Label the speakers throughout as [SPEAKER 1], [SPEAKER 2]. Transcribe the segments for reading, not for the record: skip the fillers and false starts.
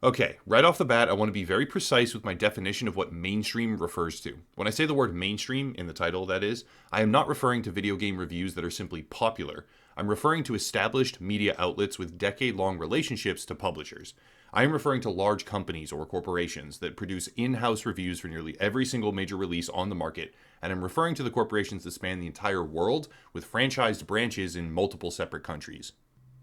[SPEAKER 1] Okay, right off the bat, I want to be very precise with my definition of what mainstream refers to. When I say the word mainstream, in the title that is, I am not referring to video game reviews that are simply popular. I'm referring to established media outlets with decade-long relationships to publishers. I am referring to large companies or corporations that produce in-house reviews for nearly every single major release on the market, and I'm referring to the corporations that span the entire world with franchised branches in multiple separate countries.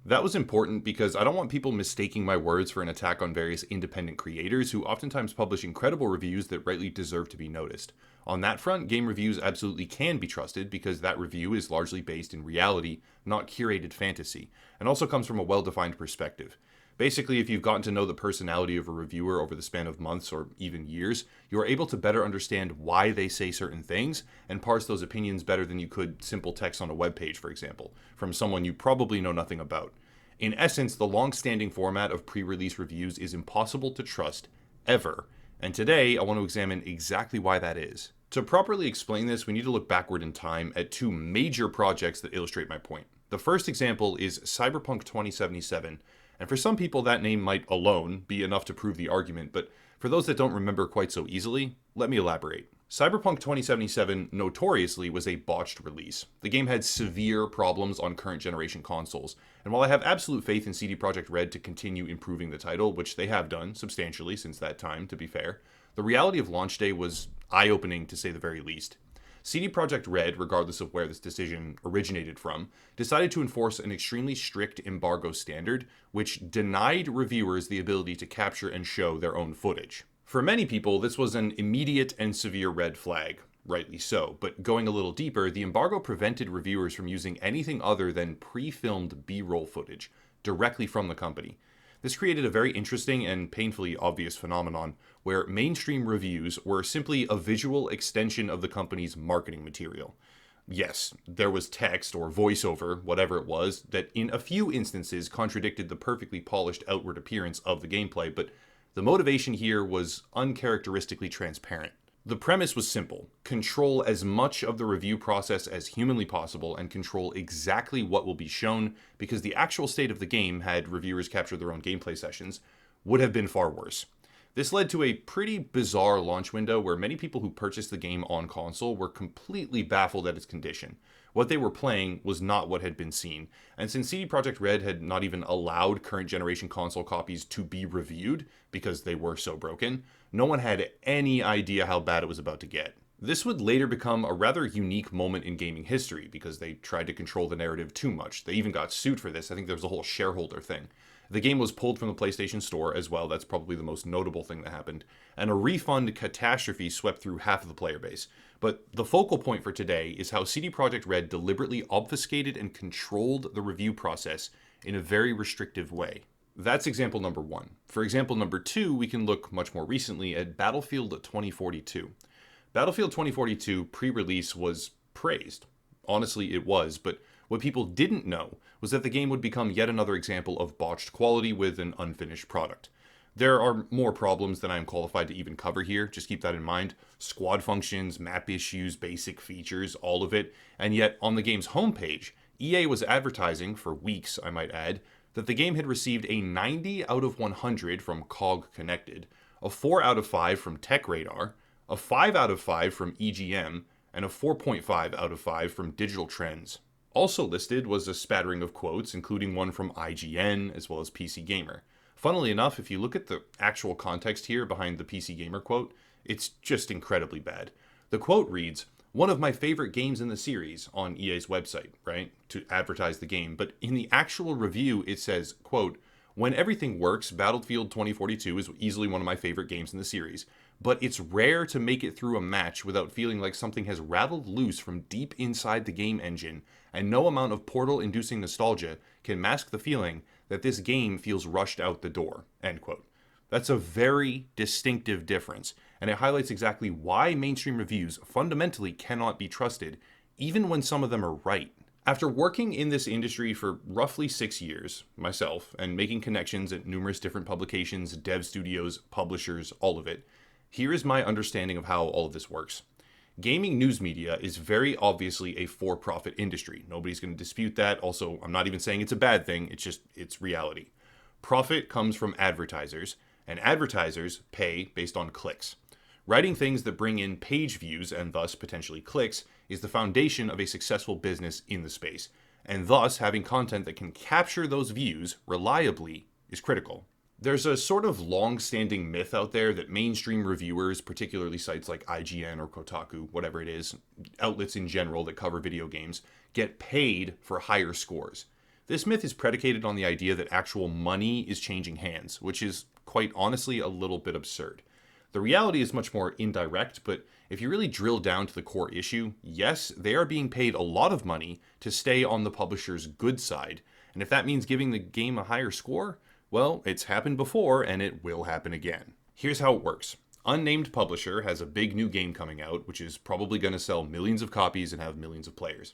[SPEAKER 1] That was important because I don't want people mistaking my words for an attack on various independent creators who oftentimes publish incredible reviews that rightly deserve to be noticed. On that front, game reviews absolutely can be trusted because that review is largely based in reality, not curated fantasy, and also comes from a well-defined perspective. Basically, if you've gotten to know the personality of a reviewer over the span of months or even years, you are able to better understand why they say certain things and parse those opinions better than you could simple text on a web page, for example, from someone you probably know nothing about. In essence, the long-standing format of pre-release reviews is impossible to trust, ever, and today I want to examine exactly why that is. To properly explain this, we need to look backward in time at two major projects that illustrate my point. The first example is Cyberpunk 2077, and for some people that name might alone be enough to prove the argument, but for those that don't remember quite so easily, let me elaborate. Cyberpunk 2077 notoriously was a botched release. The game had severe problems on current generation consoles, and while I have absolute faith in CD Projekt Red to continue improving the title, which they have done substantially since that time, to be fair, the reality of launch day was eye-opening to say the very least. CD Projekt Red, regardless of where this decision originated from, decided to enforce an extremely strict embargo standard, which denied reviewers the ability to capture and show their own footage. For many people, this was an immediate and severe red flag, rightly so, but going a little deeper, the embargo prevented reviewers from using anything other than pre-filmed B-roll footage directly from the company. This created a very interesting and painfully obvious phenomenon where mainstream reviews were simply a visual extension of the company's marketing material. Yes, there was text or voiceover, whatever it was, that in a few instances contradicted the perfectly polished outward appearance of the gameplay, but the motivation here was uncharacteristically transparent. The premise was simple: control as much of the review process as humanly possible and control exactly what will be shown, because the actual state of the game, had reviewers captured their own gameplay sessions, would have been far worse. This led to a pretty bizarre launch window where many people who purchased the game on console were completely baffled at its condition. What they were playing was not what had been seen, and since CD Projekt Red had not even allowed current generation console copies to be reviewed because they were so broken, no one had any idea how bad it was about to get. This would later become a rather unique moment in gaming history because they tried to control the narrative too much. They even got sued for this. I think there was a whole shareholder thing. The game was pulled from the PlayStation Store as well. That's probably the most notable thing that happened. And a refund catastrophe swept through half of the player base. But the focal point for today is how CD Projekt Red deliberately obfuscated and controlled the review process in a very restrictive way. That's example number one. For example number two, we can look much more recently at Battlefield 2042. Battlefield 2042 pre-release was praised. Honestly, it was, but what people didn't know was that the game would become yet another example of botched quality with an unfinished product. There are more problems than I am qualified to even cover here, just keep that in mind. Squad functions, map issues, basic features, all of it. And yet, on the game's homepage, EA was advertising, for weeks I might add, that the game had received a 90 out of 100 from COG Connected, a 4 out of 5 from Tech Radar, a 5 out of 5 from EGM, and a 4.5 out of 5 from Digital Trends. Also listed was a spattering of quotes, including one from IGN as well as PC Gamer. Funnily enough, if you look at the actual context here behind the PC Gamer quote, it's just incredibly bad. The quote reads, "One of my favorite games in the series," on EA's website, right, to advertise the game. But in the actual review, it says, quote, "When everything works, Battlefield 2042 is easily one of my favorite games in the series. But it's rare to make it through a match without feeling like something has rattled loose from deep inside the game engine, and no amount of Portal-inducing nostalgia can mask the feeling that this game feels rushed out the door," end quote. That's a very distinctive difference, and it highlights exactly why mainstream reviews fundamentally cannot be trusted, even when some of them are right. After working in this industry for roughly 6 years, myself, and making connections at numerous different publications, dev studios, publishers, all of it, here is my understanding of how all of this works. Gaming news media is very obviously a for-profit industry. Nobody's going to dispute that. Also, I'm not even saying it's a bad thing. It's reality. Profit comes from advertisers, and advertisers pay based on clicks. Writing things that bring in page views and thus potentially clicks is the foundation of a successful business in the space, and thus having content that can capture those views reliably is critical. There's a sort of long-standing myth out there that mainstream reviewers, particularly sites like IGN or Kotaku, whatever it is, outlets in general that cover video games, get paid for higher scores. This myth is predicated on the idea that actual money is changing hands, which is quite honestly a little bit absurd. The reality is much more indirect, but if you really drill down to the core issue, yes, they are being paid a lot of money to stay on the publisher's good side, and if that means giving the game a higher score, well, it's happened before, and it will happen again. Here's how it works. Unnamed publisher has a big new game coming out, which is probably going to sell millions of copies and have millions of players.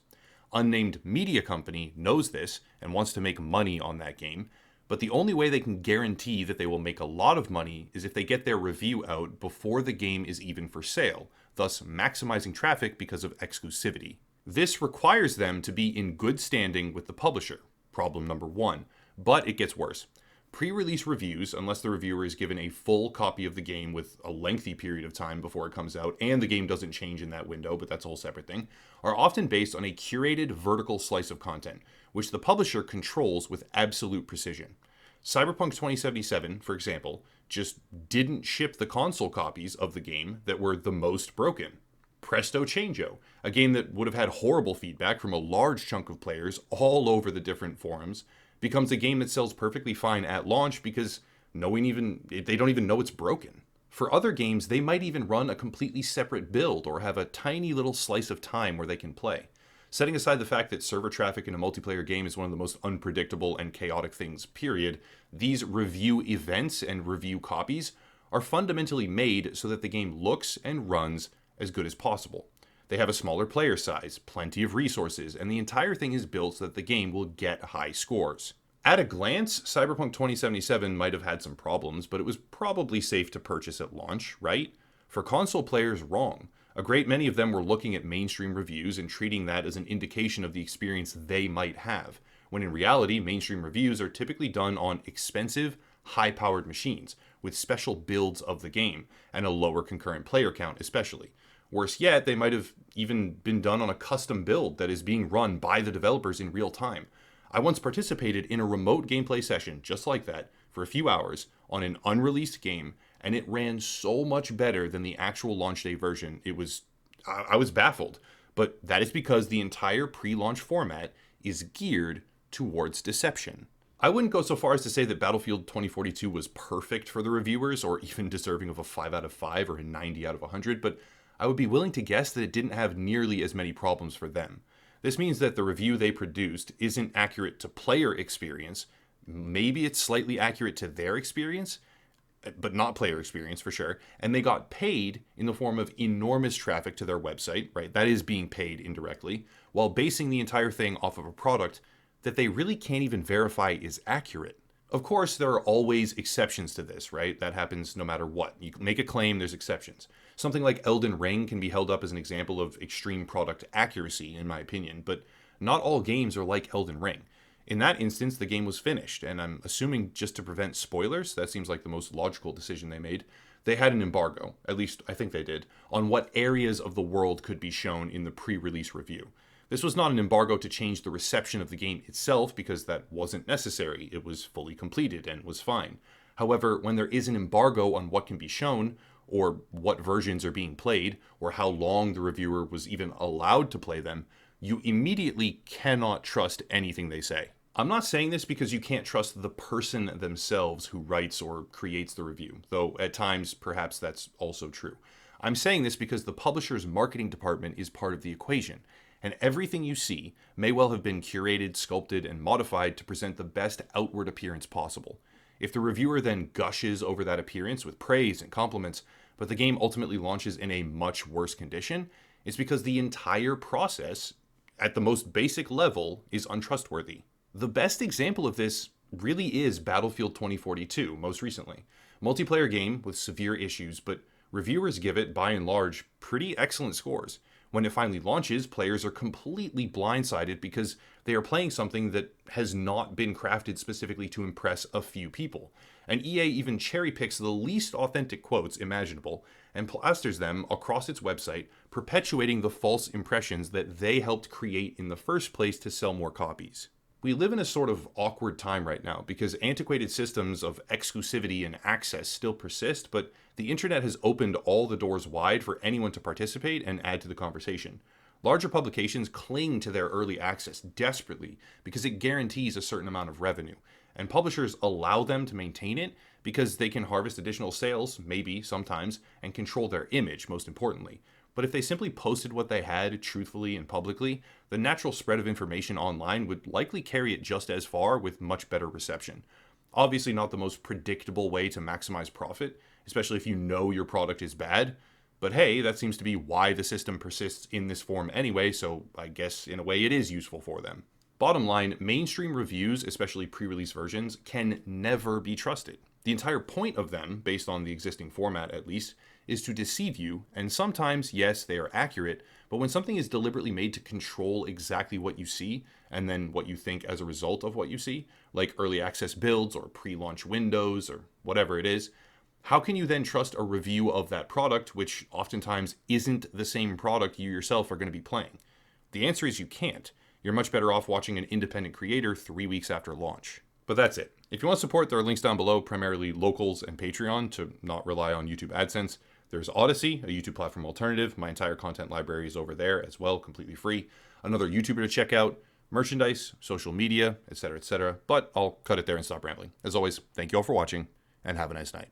[SPEAKER 1] Unnamed media company knows this and wants to make money on that game, but the only way they can guarantee that they will make a lot of money is if they get their review out before the game is even for sale, thus maximizing traffic because of exclusivity. This requires them to be in good standing with the publisher, problem number one, but it gets worse. Pre-release reviews, unless the reviewer is given a full copy of the game with a lengthy period of time before it comes out, and the game doesn't change in that window, but that's a whole separate thing, are often based on a curated vertical slice of content, which the publisher controls with absolute precision. Cyberpunk 2077, for example, just didn't ship the console copies of the game that were the most broken. Presto Changeo, a game that would have had horrible feedback from a large chunk of players all over the different forums, becomes a game that sells perfectly fine at launch because they don't even know it's broken. For other games, they might even run a completely separate build or have a tiny little slice of time where they can play. Setting aside the fact that server traffic in a multiplayer game is one of the most unpredictable and chaotic things, period, these review events and review copies are fundamentally made so that the game looks and runs as good as possible. They have a smaller player size, plenty of resources, and the entire thing is built so that the game will get high scores. At a glance, Cyberpunk 2077 might have had some problems, but it was probably safe to purchase at launch, right? For console players, wrong. A great many of them were looking at mainstream reviews and treating that as an indication of the experience they might have, when in reality, mainstream reviews are typically done on expensive, high-powered machines, with special builds of the game, and a lower concurrent player count especially. Worse yet, they might have even been done on a custom build that is being run by the developers in real time. I once participated in a remote gameplay session just like that for a few hours on an unreleased game, and it ran so much better than the actual launch day version. I was baffled, but that is because the entire pre-launch format is geared towards deception. I wouldn't go so far as to say that Battlefield 2042 was perfect for the reviewers or even deserving of a 5 out of 5 or a 90 out of 100, but I would be willing to guess that it didn't have nearly as many problems for them. This means that the review they produced isn't accurate to player experience. Maybe it's slightly accurate to their experience, but not player experience for sure. And they got paid in the form of enormous traffic to their website, right? That is being paid indirectly, while basing the entire thing off of a product that they really can't even verify is accurate. Of course, there are always exceptions to this, right? That happens no matter what. You make a claim, there's exceptions. Something like Elden Ring can be held up as an example of extreme product accuracy, in my opinion, but not all games are like Elden Ring. In that instance, the game was finished, and I'm assuming just to prevent spoilers, that seems like the most logical decision they made, they had an embargo, at least I think they did, on what areas of the world could be shown in the pre-release review. This was not an embargo to change the reception of the game itself, because that wasn't necessary. It was fully completed and was fine. However, when there is an embargo on what can be shown, or what versions are being played, or how long the reviewer was even allowed to play them, you immediately cannot trust anything they say. I'm not saying this because you can't trust the person themselves who writes or creates the review, though at times perhaps that's also true. I'm saying this because the publisher's marketing department is part of the equation, and everything you see may well have been curated, sculpted, and modified to present the best outward appearance possible. If the reviewer then gushes over that appearance with praise and compliments, but the game ultimately launches in a much worse condition, it's because the entire process, at the most basic level, is untrustworthy. The best example of this really is Battlefield 2042, most recently. Multiplayer game with severe issues, but reviewers give it, by and large, pretty excellent scores. When it finally launches, players are completely blindsided because they are playing something that has not been crafted specifically to impress a few people. And EA even cherry picks the least authentic quotes imaginable and plasters them across its website, perpetuating the false impressions that they helped create in the first place to sell more copies. We live in a sort of awkward time right now because antiquated systems of exclusivity and access still persist, but the internet has opened all the doors wide for anyone to participate and add to the conversation. Larger publications cling to their early access desperately because it guarantees a certain amount of revenue, and publishers allow them to maintain it because they can harvest additional sales, maybe, sometimes, and control their image, most importantly. But if they simply posted what they had truthfully and publicly, the natural spread of information online would likely carry it just as far with much better reception. Obviously not the most predictable way to maximize profit, especially if you know your product is bad, but hey, that seems to be why the system persists in this form anyway, so I guess in a way it is useful for them. Bottom line, mainstream reviews, especially pre-release versions, can never be trusted. The entire point of them, based on the existing format at least, is to deceive you, and sometimes, yes, they are accurate, but when something is deliberately made to control exactly what you see, and then what you think as a result of what you see, like early access builds or pre-launch windows or whatever it is, how can you then trust a review of that product, which oftentimes isn't the same product you yourself are going to be playing? The answer is you can't. You're much better off watching an independent creator 3 weeks after launch. But that's it. If you want support, there are links down below, primarily locals and Patreon, to not rely on YouTube AdSense. There's Odyssey, a YouTube platform alternative. My entire content library is over there as well, completely free. Another YouTuber to check out, merchandise, social media, etc., etc. But I'll cut it there and stop rambling. As always, thank you all for watching, and have a nice night.